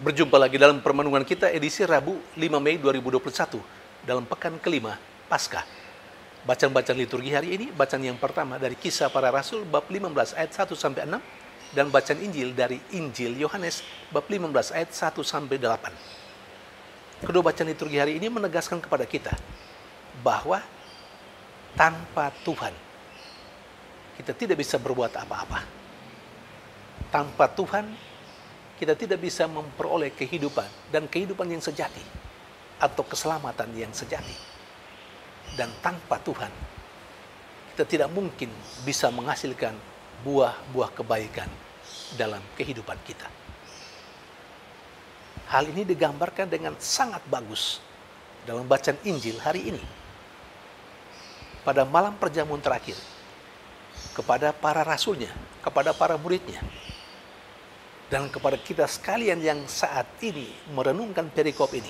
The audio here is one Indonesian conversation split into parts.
Berjumpa lagi dalam permenungan kita edisi Rabu 5 Mei 2021 dalam pekan kelima Paskah. Bacaan-bacaan liturgi hari ini, bacaan yang pertama dari Kisah Para Rasul bab 15 ayat 1 sampai 6 dan bacaan Injil dari Injil Yohanes bab 15 ayat 1 sampai 8. Kedua bacaan liturgi hari ini menegaskan kepada kita bahwa tanpa Tuhan kita tidak bisa berbuat apa-apa. Tanpa Tuhan kita tidak bisa memperoleh kehidupan dan kehidupan yang sejati atau keselamatan yang sejati. Dan tanpa Tuhan kita tidak mungkin bisa menghasilkan buah-buah kebaikan dalam kehidupan kita. Hal ini digambarkan dengan sangat bagus dalam bacaan Injil hari ini. Pada malam perjamuan terakhir, kepada para rasulnya, kepada para muridnya, dan kepada kita sekalian yang saat ini merenungkan perikop ini,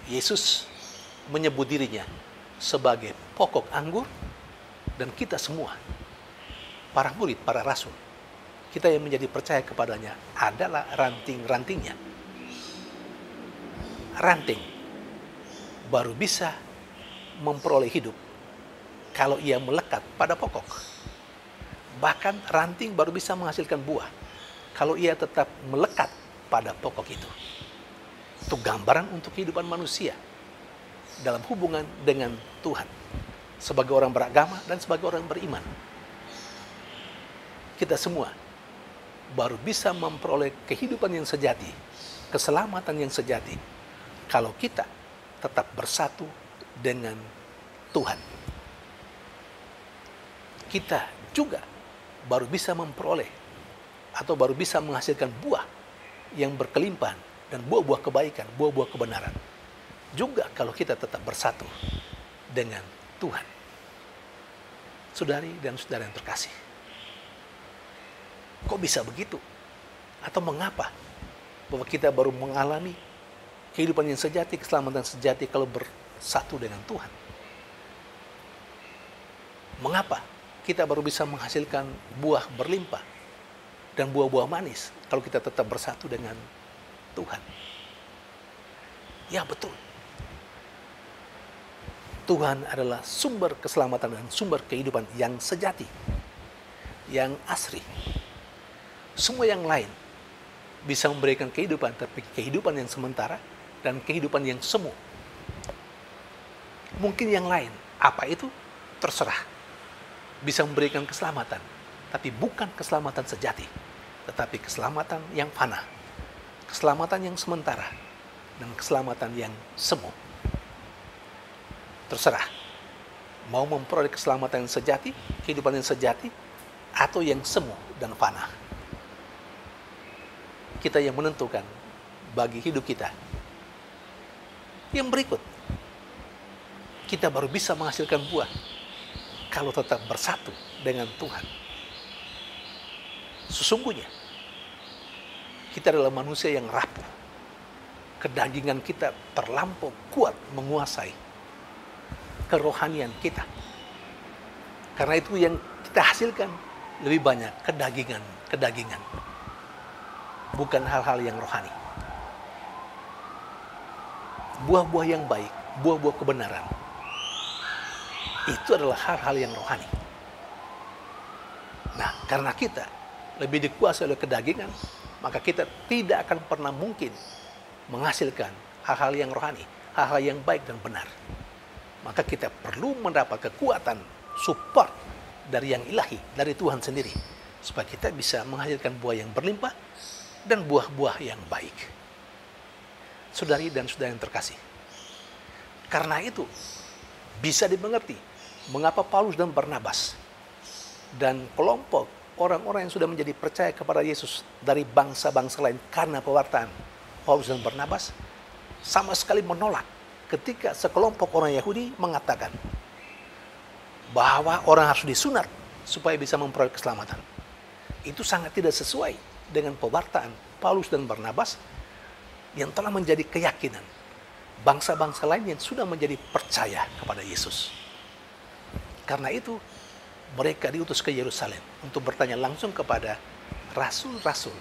Yesus menyebut dirinya sebagai pokok anggur, dan kita semua, para murid, para rasul, kita yang menjadi percaya kepadanya adalah ranting-rantingnya. Ranting baru bisa memperoleh hidup kalau ia melekat pada pokok. Bahkan ranting baru bisa menghasilkan buah kalau ia tetap melekat pada pokok itu. Itu gambaran untuk kehidupan manusia dalam hubungan dengan Tuhan sebagai orang beragama dan sebagai orang beriman. Kita semua baru bisa memperoleh kehidupan yang sejati, keselamatan yang sejati, kalau kita tetap bersatu dengan Tuhan. Kita juga baru bisa memperoleh atau baru bisa menghasilkan buah yang berkelimpahan dan buah-buah kebaikan, buah-buah kebenaran. Juga kalau kita tetap bersatu dengan Tuhan. Saudari dan saudara yang terkasih, kok bisa begitu? Atau mengapa bahwa kita baru mengalami kehidupan yang sejati, keselamatan sejati kalau bersatu dengan Tuhan? Mengapa kita baru bisa menghasilkan buah berlimpah dan buah-buah manis kalau kita tetap bersatu dengan Tuhan? Ya betul. Tuhan adalah sumber keselamatan dan sumber kehidupan yang sejati, yang asri. Semua yang lain bisa memberikan kehidupan, tapi kehidupan yang sementara dan kehidupan yang semu. Mungkin yang lain, apa itu? Terserah. Bisa memberikan keselamatan, tapi bukan keselamatan sejati, tetapi keselamatan yang fana, keselamatan yang sementara, dan keselamatan yang semu. Terserah, mau memperoleh keselamatan yang sejati, kehidupan yang sejati, atau yang semu dan fana. Kita yang menentukan bagi hidup kita. Yang berikut, kita baru bisa menghasilkan buah kalau tetap bersatu dengan Tuhan. Sesungguhnya, kita adalah manusia yang rapuh. Kedagingan kita terlampau kuat menguasai kerohanian kita. Karena itu yang kita hasilkan lebih banyak kedagingan. Bukan hal-hal yang rohani. Buah-buah yang baik, buah-buah kebenaran, itu adalah hal-hal yang rohani. Nah, karena kita lebih dikuasai oleh kedagingan, maka kita tidak akan pernah mungkin menghasilkan hal-hal yang rohani, hal-hal yang baik dan benar. Maka kita perlu mendapat kekuatan, support dari yang ilahi, dari Tuhan sendiri, supaya kita bisa menghasilkan buah yang berlimpah dan buah-buah yang baik. Saudari dan saudara yang terkasih, karena itu bisa dimengerti mengapa Paulus dan Barnabas dan kelompok orang-orang yang sudah menjadi percaya kepada Yesus dari bangsa-bangsa lain karena pewartaan Paulus dan Barnabas sama sekali menolak ketika sekelompok orang Yahudi mengatakan bahwa orang harus disunat supaya bisa memperoleh keselamatan. Itu sangat tidak sesuai dengan pewartaan Paulus dan Barnabas yang telah menjadi keyakinan bangsa-bangsa lain yang sudah menjadi percaya kepada Yesus. Karena itu, mereka diutus ke Yerusalem untuk bertanya langsung kepada rasul-rasul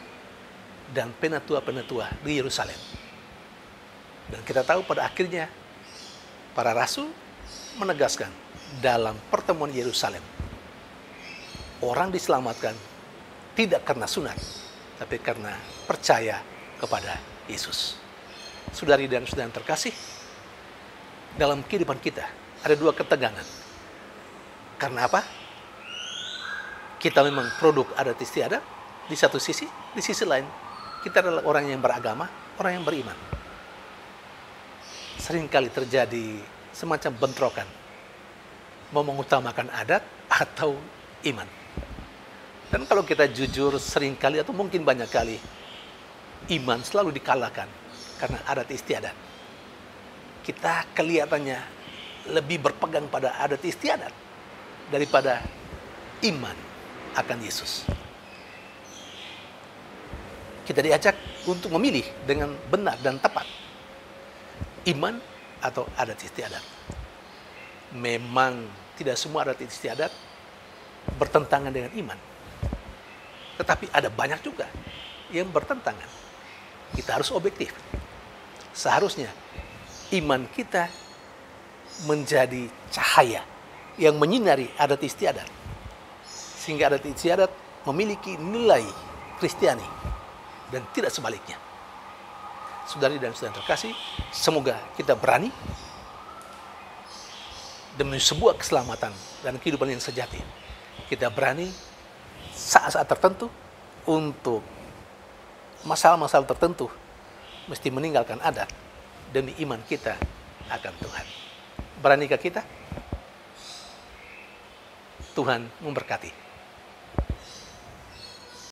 dan penatua-penatua di Yerusalem. Dan kita tahu pada akhirnya para rasul menegaskan dalam pertemuan Yerusalem, orang diselamatkan tidak karena sunat, tapi karena percaya kepada Yesus. Saudari dan saudara yang terkasih, dalam kehidupan kita ada dua ketegangan. Karena apa? Kita memang produk adat istiadat di satu sisi, di sisi lain kita adalah orang yang beragama, orang yang beriman. Seringkali terjadi semacam bentrokan, mau mengutamakan adat atau iman. Dan kalau kita jujur, seringkali atau mungkin banyak kali, iman selalu dikalahkan karena adat istiadat. Kita kelihatannya lebih berpegang pada adat istiadat daripada iman akan Yesus. Kita diajak untuk memilih dengan benar dan tepat, iman atau adat istiadat. Memang tidak semua adat istiadat bertentangan dengan iman, tetapi ada banyak juga yang bertentangan. Kita harus objektif. Seharusnya iman kita menjadi cahaya yang menyinari adat istiadat, sehingga adat istiadat memiliki nilai Kristiani dan tidak sebaliknya. Saudari dan saudara terkasih, semoga kita berani demi sebuah keselamatan dan kehidupan yang sejati. Kita berani saat-saat tertentu untuk masalah-masalah tertentu mesti meninggalkan adat demi iman kita akan Tuhan. Beranikah kita? Tuhan memberkati.